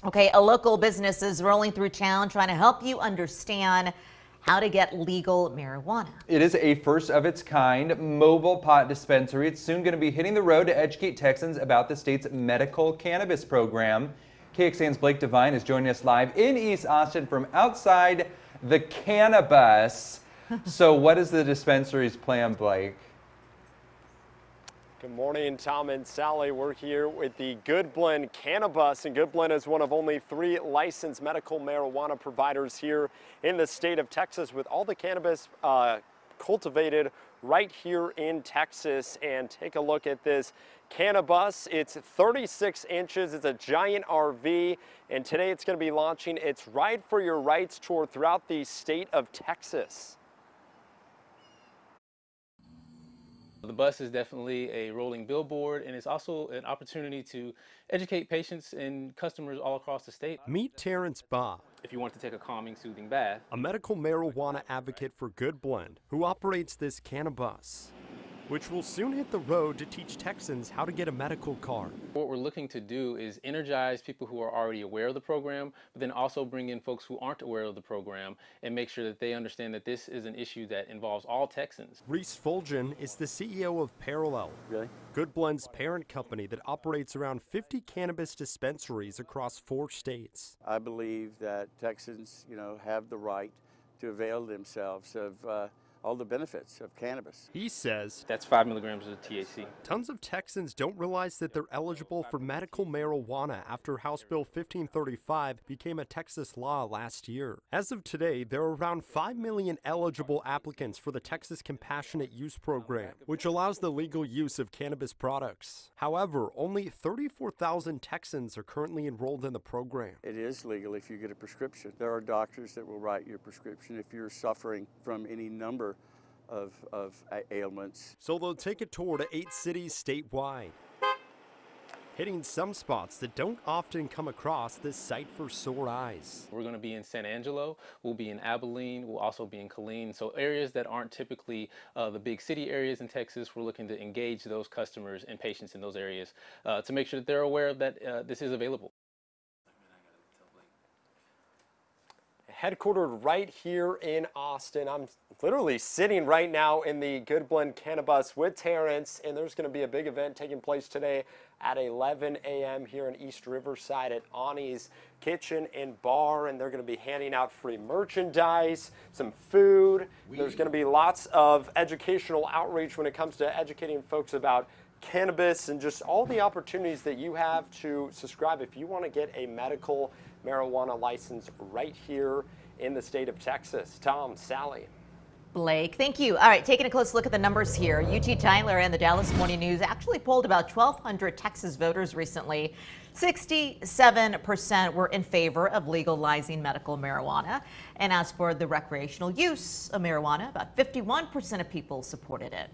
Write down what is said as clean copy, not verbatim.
Okay, a local business is rolling through town trying to help you understand how to get legal marijuana. It is a first of its kind mobile pot dispensary. It's soon going to be hitting the road to educate Texans about the state's medical cannabis program. KXAN's Blake Devine is joining us live in East Austin from outside the Cannabis. So what is the dispensary's plan, Blake? Good morning, Tom and Sally. We're here with the Goodblend Cannabis, and Goodblend is one of only 3 licensed medical marijuana providers here in the state of Texas, with all the cannabis cultivated right here in Texas. And take a look at this Cannabis. It's 36 inches. It's a giant RV, and today it's going to be launching its Ride for Your Rights tour throughout the state of Texas. The bus is definitely a rolling billboard, and it's also an opportunity to educate patients and customers all across the state. Meet Terrence Baugh, If you want to take a calming, soothing bath. a medical marijuana advocate for Goodblend, who operates this Cannabis, which will soon hit the road to teach Texans how to get a medical card. What we're looking to do is energize people who are already aware of the program, but then also bring in folks who aren't aware of the program and make sure that they understand that this is an issue that involves all Texans. Reese Fulgen is the CEO of Parallel, Goodblend's parent company that operates around 50 cannabis dispensaries across 4 states. I believe that Texans, have the right to avail themselves of all the benefits of cannabis. He says That's 5 milligrams of THC. tons of Texans don't realize that they're eligible for medical marijuana after House Bill 1535 became a Texas law last year. As of today, there are around 5 million eligible applicants for the Texas Compassionate Use Program, which allows the legal use of cannabis products. However, only 34,000 Texans are currently enrolled in the program. It is legal if you get a prescription. There are doctors that will write your prescription if you're suffering from any number of ailments. So they'll take a tour to 8 cities statewide, hitting some spots that don't often come across this sight for sore eyes. We're going to be in San Angelo, we'll be in Abilene, we'll also be in Killeen. So areas that aren't typically the big city areas in Texas, we're looking to engage those customers and patients in those areas to make sure that they're aware that this is available. Headquartered right here in Austin. I'm literally sitting right now in the Goodblend Cannabis with Terrence, and there's going to be a big event taking place today at 11 a.m. here in East Riverside at Ani's Kitchen and Bar, and they're going to be handing out free merchandise, some food. There's going to be lots of educational outreach when it comes to educating folks about cannabis and just all the opportunities that you have to subscribe if you want to get a medical marijuana license right here in the state of Texas. Tom, Sally. Blake, thank you. All right, taking a close look at the numbers here. UT Tyler and the Dallas Morning News actually polled about 1,200 Texas voters recently. 67% were in favor of legalizing medical marijuana. And as for the recreational use of marijuana, about 51% of people supported it.